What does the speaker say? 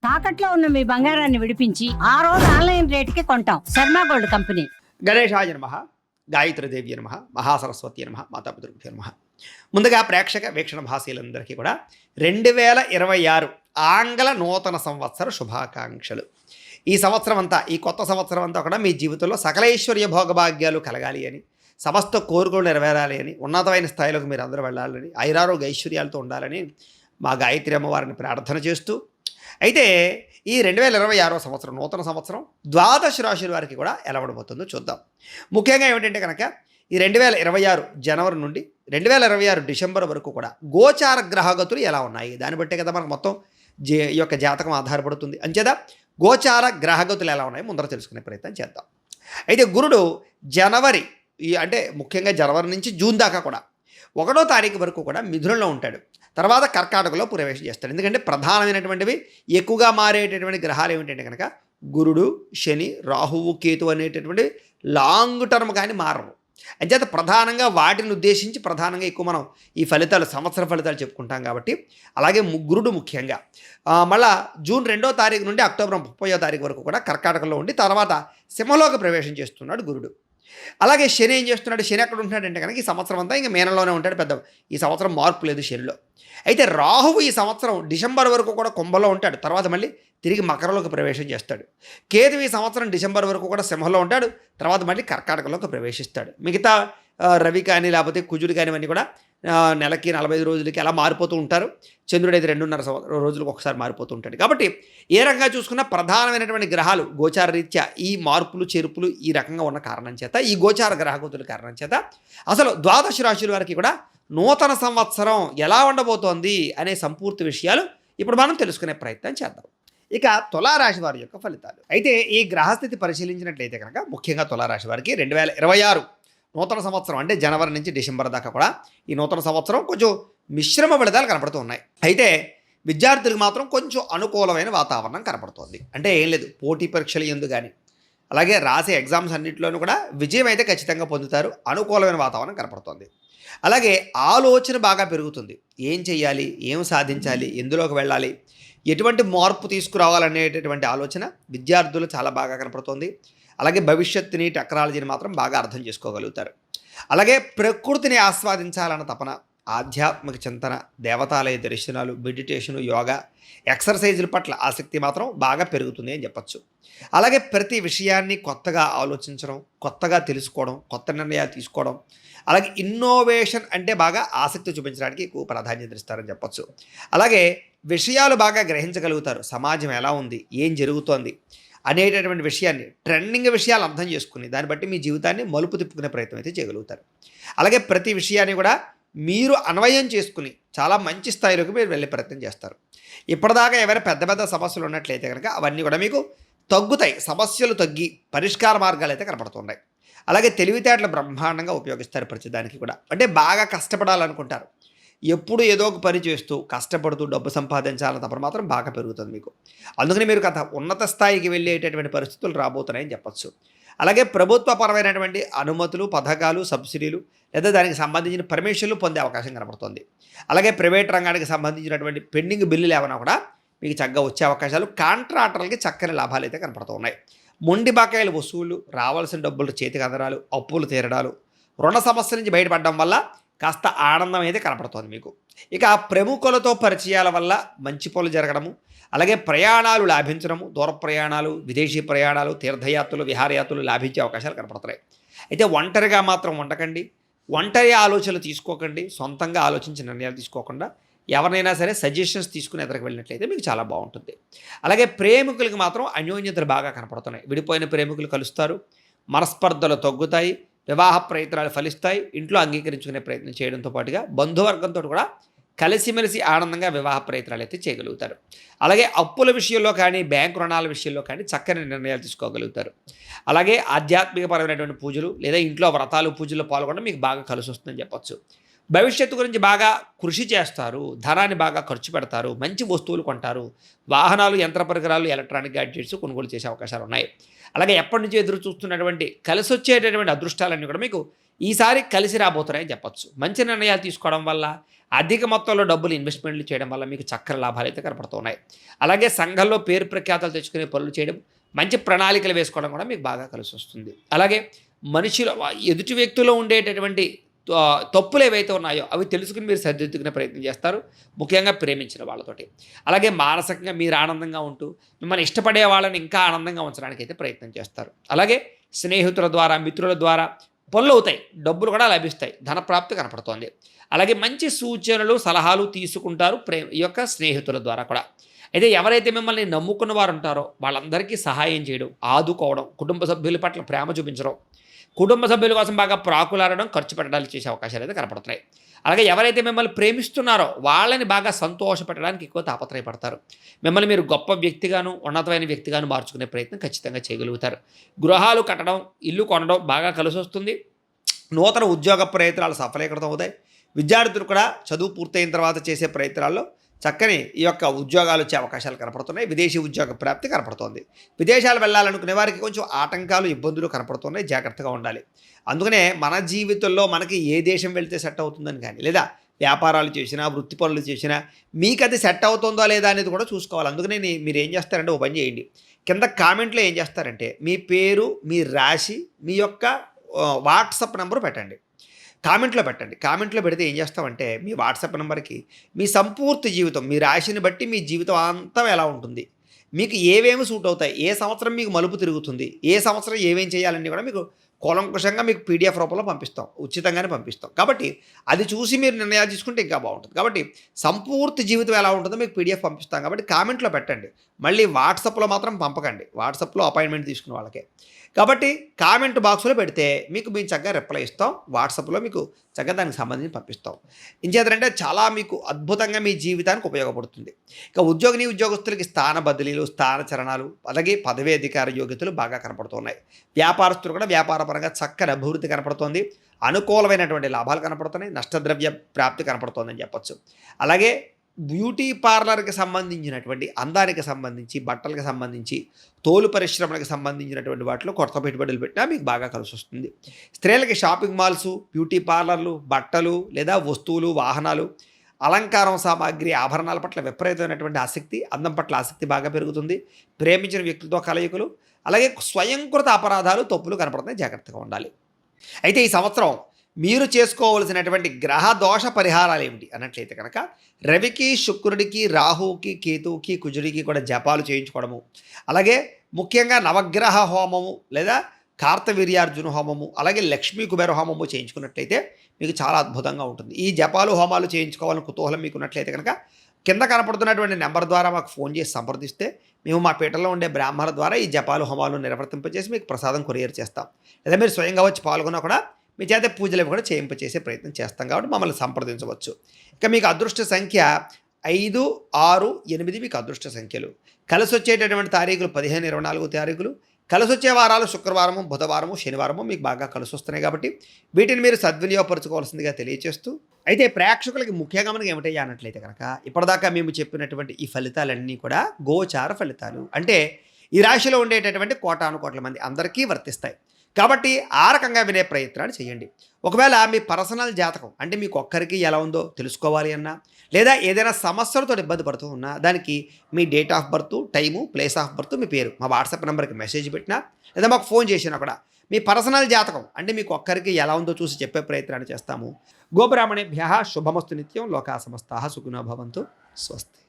తాకట్లో ఉన్న మీ బంగారాన్ని విడిపించి ఆ రోజు ఆన్లైన్ రేటుకి కొంటాం. Sharma gold company. గణేశాయ నమః, గాయత్రీదేవి నమః, మహాసరస్వతి నమః, మాతాపితృభ్యో నమః. ముందుగా ప్రేక్షక వీక్షణ భాషలందరికీ కూడా 2026 ఆంగ్ల నూతన సంవత్సర శుభాకాంక్షలు. ఈ సంవత్సరం అంతా, ఈ కొత్త సంవత్సరం అంతా కూడా మీ జీవితంలో సకలైశ్వర్య భోగభాగ్యాలు కలగాలి అని, సమస్త కోరికలు నెరవేరాలి అని, ఉన్నతమైన స్థాయిలోకి మీరు అందరూ వెళ్ళాలని, ఐరారోగ్య ఐశ్వర్యాలతో ఉండాలని మా గాయత్రి అమ్మవారిని ప్రార్థన చేస్తూ, అయితే ఈ 2026 సంవత్సరం నూతన సంవత్సరం ద్వాదశ రాశుల వారికి కూడా ఎలా ఉండబోతుందో చూద్దాం. ముఖ్యంగా ఏమిటంటే కనుక ఈ 2026 జనవరి నుండి 2026 డిసెంబర్ వరకు కూడా గోచార గ్రహగతులు ఎలా ఉన్నాయి, దాన్ని బట్టే కదా మనకు మొత్తం ఈ యొక్క జాతకం ఆధారపడుతుంది. అంచేత గోచార గ్రహగతులు ఎలా ఉన్నాయి ముందర తెలుసుకునే ప్రయత్నం చేద్దాం. అయితే గురుడు జనవరి అంటే ముఖ్యంగా జనవరి నుంచి జూన్ దాకా కూడా 1వ తారీఖు వరకు కూడా మిథునంలో ఉంటాడు. తర్వాత కర్కాటకలో ప్రవేశం చేస్తాడు. ఎందుకంటే ప్రధానమైనటువంటివి ఎక్కువగా మారేటటువంటి గ్రహాలు ఏమిటంటే కనుక గురుడు, శని, రాహువు, కేతు అనేటటువంటి లాంగ్ టర్మ్ కానీ మారవు. అంచేత ప్రధానంగా వాటిని ఉద్దేశించి ప్రధానంగా ఎక్కువ మనం ఈ ఫలితాలు, సంవత్సర ఫలితాలు చెప్పుకుంటాం కాబట్టి, అలాగే గురుడు ముఖ్యంగా మళ్ళా జూన్ 2వ తారీఖు నుండి అక్టోబర్ 30వ తారీఖు వరకు కూడా కర్కాటకలో ఉండి తర్వాత సింహంలోకి ప్రవేశం చేస్తున్నాడు గురుడు. అలాగే శని ఏం చేస్తున్నాడు, శని ఎక్కడ ఉంటున్నాడంటే కనుక ఈ సంవత్సరం అంతా ఇంకా మీనంలోనే ఉంటాడు. పెద్ద ఈ సంవత్సరం మార్పు లేదు శనిలో. అయితే రాహువు ఈ సంవత్సరం డిసెంబర్ వరకు కూడా కుంభంలో ఉంటాడు, తర్వాత మళ్ళీ తిరిగి మకరంలోకి ప్రవేశం చేస్తాడు. కేతు ఈ సంవత్సరం డిసెంబర్ వరకు కూడా సింహంలో ఉంటాడు, తర్వాత మళ్ళీ కర్కాటకలోకి ప్రవేశిస్తాడు. మిగతా రవి కానీ లేకపోతే కుజుడు కానివన్నీ కూడా నెలకి 45 రోజులకి అలా మారిపోతూ ఉంటారు. చంద్రుడు అయితే 2.5 రోజులకు ఒకసారి మారిపోతూ ఉంటాడు. కాబట్టి ఏ రకంగా చూసుకున్నా ప్రధానమైనటువంటి గ్రహాలు గోచార రీత్యా ఈ మార్పులు చేర్పులు ఈ రకంగా ఉన్న కారణం చేత, ఈ గోచార గ్రహగతుల కారణం చేత అసలు ద్వాదశ రాశుల వారికి కూడా నూతన సంవత్సరం ఎలా ఉండబోతోంది అనే సంపూర్తి విషయాలు ఇప్పుడు మనం తెలుసుకునే ప్రయత్నం చేద్దాం. ఇక తులారాశి వారి యొక్క ఫలితాలు. అయితే ఈ గ్రహస్థితి పరిశీలించినట్లయితే కనుక ముఖ్యంగా తులారాశి వారికి 2026 నూతన సంవత్సరం అంటే జనవరి నుంచి డిసెంబర్ దాకా కూడా ఈ నూతన సంవత్సరం కొంచెం మిశ్రమ ఫలితాలు కనపడుతూ ఉన్నాయి. అయితే విద్యార్థులకు మాత్రం కొంచెం అనుకూలమైన వాతావరణం కనపడుతోంది. అంటే ఏం లేదు, పోటీ పరీక్షలు ఎందుకు కానీ అలాగే రాసే ఎగ్జామ్స్ అన్నింటిలోనూ కూడా విజయం అయితే ఖచ్చితంగా పొందుతారు. అనుకూలమైన వాతావరణం కనపడుతోంది. అలాగే ఆలోచన బాగా పెరుగుతుంది. ఏం చెయ్యాలి, ఏం సాధించాలి, ఎందులోకి వెళ్ళాలి, ఎటువంటి మార్పు తీసుకురావాలనేటటువంటి ఆలోచన విద్యార్థులు చాలా బాగా కనపడుతోంది. అలాగే భవిష్యత్తుని, టెక్నాలజీని మాత్రం బాగా అర్థం చేసుకోగలుగుతారు. అలాగే ప్రకృతిని ఆస్వాదించాలన్న తపన, ఆధ్యాత్మిక చింతన, దేవతాలయ దర్శనాలు, మెడిటేషను, యోగా, ఎక్సర్సైజుల పట్ల ఆసక్తి మాత్రం బాగా పెరుగుతుంది అని చెప్పచ్చు. అలాగే ప్రతి విషయాన్ని కొత్తగా ఆలోచించడం, కొత్తగా తెలుసుకోవడం, కొత్త నిర్ణయాలు తీసుకోవడం, అలాగే ఇన్నోవేషన్ అంటే బాగా ఆసక్తి చూపించడానికి ఎక్కువ ప్రాధాన్యత ఇస్తారని చెప్పచ్చు. అలాగే విషయాలు బాగా గ్రహించగలుగుతారు. సమాజం ఎలా ఉంది, ఏం జరుగుతోంది అనేటటువంటి విషయాన్ని, ట్రెండింగ్ విషయాలు అర్థం చేసుకుని దాన్ని బట్టి మీ జీవితాన్ని మలుపు తిప్పుకునే ప్రయత్నం అయితే చేయగలుగుతారు. అలాగే ప్రతి విషయాన్ని కూడా మీరు అన్వయం చేసుకుని చాలా మంచి స్థాయిలోకి మీరు వెళ్ళే ప్రయత్నం చేస్తారు. ఇప్పటిదాకా ఏవైనా పెద్ద పెద్ద సమస్యలు ఉన్నట్లయితే కనుక అవన్నీ కూడా మీకు తగ్గుతాయి. సమస్యలు తగ్గి పరిష్కార మార్గాలు అయితే కనపడుతున్నాయి. అలాగే తెలివితేటలు బ్రహ్మాండంగా ఉపయోగిస్తారు ప్రతిదానికి కూడా. అంటే బాగా కష్టపడాలనుకుంటారు. ఎప్పుడు ఏదో ఒక పని చేస్తూ కష్టపడుతూ డబ్బు సంపాదించాలని తప్పని మాత్రం బాగా పెరుగుతుంది మీకు. అందుకని మీరు ఉన్నత స్థాయికి వెళ్ళేటటువంటి పరిస్థితులు రాబోతున్నాయని చెప్పచ్చు. అలాగే ప్రభుత్వపరమైనటువంటి అనుమతులు, పథకాలు, సబ్సిడీలు లేదా దానికి సంబంధించిన పర్మిషన్లు పొందే అవకాశం కనపడుతుంది. అలాగే ప్రైవేట్ రంగానికి సంబంధించినటువంటి పెండింగ్ బిల్లులు ఏమైనా కూడా మీకు చక్కగా వచ్చే అవకాశాలు, కాంట్రాక్టర్లకి చక్కని లాభాలు అయితే కనపడుతూ ఉన్నాయి. మొండి బకాయిల వసూళ్లు, రావాల్సిన డబ్బులు చేతికి అందడాలు, అప్పులు తీరడాలు, రుణ సమస్య నుంచి బయటపడడం వల్ల కాస్త ఆనందం అయితే కనపడుతోంది మీకు. ఇక ప్రముఖులతో పరిచయాల వల్ల మంచి పనులు జరగడము, అలాగే ప్రయాణాలు లాభించడము, దూర ప్రయాణాలు, విదేశీ ప్రయాణాలు, తీర్థయాత్రలు, విహారయాత్రలు లాభించే అవకాశాలు కనపడుతున్నాయి. అయితే ఒంటరిగా మాత్రం ఉండకండి, ఒంటరి ఆలోచనలు తీసుకోకండి, సొంతంగా ఆలోచించి నిర్ణయాలు తీసుకోకుండా ఎవరినైనా సరే సజెషన్స్ తీసుకుని ఎదురుకు వెళ్ళినట్లయితే మీకు చాలా బాగుంటుంది. అలాగే ప్రేమికులకు మాత్రం అన్యోన్యతలు బాగా కనపడుతున్నాయి. విడిపోయిన ప్రేమికులు కలుస్తారు, మనస్పర్ధలు తగ్గుతాయి, వివాహ ప్రయత్నాలు ఫలిస్తాయి, ఇంట్లో అంగీకరించుకునే ప్రయత్నం చేయడంతో పాటుగా బంధువర్గంతో కూడా కలిసిమెలిసి ఆనందంగా వివాహ ప్రయత్నాలు అయితే చేయగలుగుతారు. అలాగే అప్పుల విషయంలో కానీ బ్యాంకు రుణాల విషయంలో కానీ చక్కని నిర్ణయాలు తీసుకోగలుగుతారు. అలాగే ఆధ్యాత్మికపరమైనటువంటి పూజలు లేదా ఇంట్లో వ్రతాలు, పూజల్లో పాల్గొనడం మీకు బాగా కలిసి వస్తుందని చెప్పచ్చు. భవిష్యత్తు గురించి బాగా కృషి చేస్తారు, ధనాన్ని బాగా ఖర్చు పెడతారు, మంచి వస్తువులు కొంటారు, వాహనాలు, యంత్ర పరికరాలు, ఎలక్ట్రానిక్ గ్యాడ్జెట్స్ కొనుగోలు చేసే అవకాశాలు ఉన్నాయి. అలాగే ఎప్పటి నుంచి ఎదురు చూస్తున్నటువంటి కలిసి వచ్చేటటువంటి అదృష్టాలన్నీ కూడా మీకు ఈసారి కలిసి రాబోతున్నాయని చెప్పచ్చు. మంచి నిర్ణయాలు తీసుకోవడం వల్ల అధిక మొత్తంలో డబ్బులు ఇన్వెస్ట్మెంట్లు చేయడం వల్ల మీకు చక్కని లాభాలు అయితే కనపడుతున్నాయి. అలాగే సంఘంలో పేరు ప్రఖ్యాతలు తెచ్చుకునే పనులు చేయడం, మంచి ప్రణాళికలు వేసుకోవడం కూడా మీకు బాగా కలిసి వస్తుంది. అలాగే మనిషిలో ఎదుటి వ్యక్తిలో ఉండేటటువంటి తప్పులు ఏవైతే ఉన్నాయో అవి తెలుసుకుని మీరు సరిదిద్దుకునే ప్రయత్నం చేస్తారు, ముఖ్యంగా ప్రేమించిన వాళ్ళతోటి. అలాగే మానసికంగా మీరు ఆనందంగా ఉంటూ మిమ్మల్ని ఇష్టపడే వాళ్ళని ఇంకా ఆనందంగా ఉంచడానికి అయితే ప్రయత్నం చేస్తారు. అలాగే స్నేహితుల ద్వారా, మిత్రుల ద్వారా పనులు అవుతాయి, డబ్బులు కూడా లభిస్తాయి, ధనప్రాప్తి కనపడుతోంది. అలాగే మంచి సూచనలు, సలహాలు తీసుకుంటారు ఈ యొక్క స్నేహితుల ద్వారా కూడా. అయితే ఎవరైతే మిమ్మల్ని నమ్ముకున్న వారు ఉంటారో వాళ్ళందరికీ సహాయం చేయడం, ఆదుకోవడం, కుటుంబ సభ్యుల పట్ల ప్రేమ చూపించడం, కుటుంబ సభ్యుల కోసం బాగా ప్రాకులాడడం, ఖర్చు పెట్టడానికి చేసే అవకాశాలు అయితే కనపడుతున్నాయి. అలాగే ఎవరైతే మిమ్మల్ని ప్రేమిస్తున్నారో వాళ్ళని బాగా సంతోషపెట్టడానికి ఎక్కువ తాపత్రయపడతారు. మిమ్మల్ని మీరు గొప్ప వ్యక్తిగాను, ఉన్నతమైన వ్యక్తిగాను మార్చుకునే ప్రయత్నం ఖచ్చితంగా చేయగలుగుతారు. గృహాలు కట్టడం, ఇల్లు కొనడం బాగా కలిసి వస్తుంది. నూతన ఉద్యోగ ప్రయత్నాలు సఫలీకృతం అవుతాయి. విద్యార్థులు కూడా చదువు పూర్తయిన తర్వాత చేసే ప్రయత్నాల్లో చక్కని ఈ యొక్క ఉద్యోగాలు వచ్చే అవకాశాలు కనపడుతున్నాయి. విదేశీ ఉద్యోగ ప్రాప్తి కనపడుతోంది. విదేశాలు వెళ్ళాలనుకునే వారికి కొంచెం ఆటంకాలు, ఇబ్బందులు కనపడుతున్నాయి, జాగ్రత్తగా ఉండాలి. అందుకనే మన జీవితంలో మనకి ఏ దేశం వెళ్తే సెట్ అవుతుందని కానీ, లేదా వ్యాపారాలు చేసినా, వృత్తి పనులు చేసినా మీకు అది సెట్ అవుతుందో లేదా అనేది కూడా చూసుకోవాలి. అందుకనే మీరు ఏం చేస్తారంటే ఓ పని చేయండి. కింద కామెంట్లో ఏం చేస్తారంటే మీ పేరు, మీ రాశి, మీ యొక్క వాట్సాప్ నెంబరు పెట్టండి. కామెంట్లో పెట్టండి. కామెంట్లో పెడితే ఏం చేస్తామంటే మీ వాట్సాప్ నెంబర్కి మీ సంపూర్తి జీవితం, మీ రాశిని బట్టి మీ జీవితం అంతా ఎలా ఉంటుంది, మీకు ఏవేమి సూట్ అవుతాయి, ఏ సంవత్సరం మీకు మలుపు తిరుగుతుంది, ఏ సంవత్సరం ఏమేం చేయాలన్నీ కూడా మీకు కూలంకుషంగా మీకు పీడిఎఫ్ రూపంలో పంపిస్తాం, ఉచితంగానే పంపిస్తాం. కాబట్టి అది చూసి మీరు నిర్ణయాలు తీసుకుంటే ఇంకా బాగుంటుంది. కాబట్టి సంపూర్తి జీవితం ఎలా ఉంటుందో మీకు పీడిఎఫ్ పంపిస్తాం. కాబట్టి కామెంట్లో పెట్టండి. మళ్ళీ వాట్సాప్లో మాత్రం పంపకండి, వాట్సాప్లో అపాయింట్మెంట్ తీసుకున్న వాళ్ళకే. కాబట్టి కామెంట్ బాక్స్లో పెడితే మీకు మేము చక్కగా రిప్లై ఇస్తాం, వాట్సాప్లో మీకు చక్కగా దానికి సంబంధించి పంపిస్తాం. ఇంచేతంటే చాలా మీకు అద్భుతంగా మీ జీవితానికి ఉపయోగపడుతుంది. ఇక ఉద్యోగస్తులకి స్థాన బదిలీలు, స్థాన చరణాలు, అలాగే పదవీ అధికార యోగ్యతలు బాగా కనపడుతున్నాయి. వ్యాపారస్తులు కూడా వ్యాపారపరంగా చక్కని అభివృద్ధి కనపడుతోంది. అనుకూలమైనటువంటి లాభాలు కనపడుతున్నాయి. నష్టద్రవ్య ప్రాప్తి కనపడుతోందని చెప్పొచ్చు. అలాగే బ్యూటీ పార్లర్కి సంబంధించినటువంటి, అందానికి సంబంధించి, బట్టలకు సంబంధించి, తోలు పరిశ్రమలకు సంబంధించినటువంటి వాటిలో కొత్త పెట్టుబడులు పెట్టినా మీకు బాగా కలిసి వస్తుంది. స్త్రీలకి షాపింగ్ మాల్స్, బ్యూటీ పార్లర్లు, బట్టలు లేదా వస్తువులు, వాహనాలు, అలంకారం సామాగ్రి, ఆభరణాల పట్ల విపరీతమైనటువంటి ఆసక్తి, అందం పట్ల ఆసక్తి బాగా పెరుగుతుంది. ప్రేమించిన వ్యక్తులతో కలయికలు, అలాగే స్వయంకృత అపరాధాలు, తప్పులు కనపడుతున్నాయి, జాగ్రత్తగా ఉండాలి. అయితే ఈ సంవత్సరం మీరు చేసుకోవలసినటువంటి గ్రహ దోష పరిహారాలు ఏమిటి అన్నట్లయితే కనుక రవికి, శుక్రుడికి, రాహువుకి, కేతువుకి, కుజుడికి కూడా జపాలు చేయించుకోవడము, అలాగే ముఖ్యంగా నవగ్రహ హోమము లేదా కార్తవీర్యార్జున హోమము, అలాగే లక్ష్మీ కుబేర హోమము చేయించుకున్నట్లయితే మీకు చాలా అద్భుతంగా ఉంటుంది. ఈ జపాలు, హోమాలు చేయించుకోవాలని కుతూహలం మీకు ఉన్నట్లయితే కనుక కింద కనపడుతున్నటువంటి నెంబర్ ద్వారా మాకు ఫోన్ చేసి సంప్రదిస్తే మేము మా పీఠంలో ఉండే బ్రాహ్మణుల ద్వారా ఈ జపాలు, హోమాలు నిర్వర్తింపజేసి మీకు ప్రసాదం కొరియర్ చేస్తాం. లేదా మీరు స్వయంగా వచ్చి పాల్గొన్నా కూడా మీ చేత పూజలు కూడా చేయింపచేసే ప్రయత్నం చేస్తాం. కాబట్టి మమ్మల్ని సంప్రదించవచ్చు. ఇక మీకు అదృష్ట సంఖ్య 5, 6, 8 మీకు అదృష్ట సంఖ్యలు. కలిసి వచ్చేటటువంటి తారీఖులు 15, 24 తారీఖులు. కలిసి వచ్చే వారాలు శుక్రవారము, బుధవారము, శనివారము మీకు బాగా కలిసి వస్తున్నాయి. కాబట్టి వీటిని మీరు సద్వినియోగపరచుకోవాల్సిందిగా తెలియజేస్తూ, అయితే ప్రేక్షకులకి ముఖ్యంగా మనకి ఏమిటయ్యా అన్నట్లయితే కనుక ఇప్పటిదాకా మేము చెప్పినటువంటి ఈ ఫలితాలన్నీ కూడా గోచార ఫలితాలు. అంటే ఈ రాశిలో ఉండేటటువంటి కోటాను కోట్ల మంది అందరికీ వర్తిస్తాయి. కాబట్టి ఆ రకంగా వినే ప్రయత్నాలు చేయండి. ఒకవేళ మీ పర్సనల్ జాతకం అంటే మీకు ఒక్కరికి ఎలా ఉందో తెలుసుకోవాలి అన్నా, లేదా ఏదైనా సమస్యలతో ఇబ్బంది పడుతూ ఉన్నా దానికి మీ date of birth, time, place of birth, మీ పేరు మా వాట్సాప్ నెంబర్కి మెసేజ్ పెట్టినా లేదా మాకు ఫోన్ చేసినా కూడా మీ పర్సనల్ జాతకం అంటే మీకు ఒక్కరికి ఎలా ఉందో చూసి చెప్పే ప్రయత్నాలు చేస్తాము. గోబ్రాహ్మణేభ్యః శుభమస్తు నిత్యం. లోకా సమస్తాః సుఖినో భవంతు. స్వస్తి.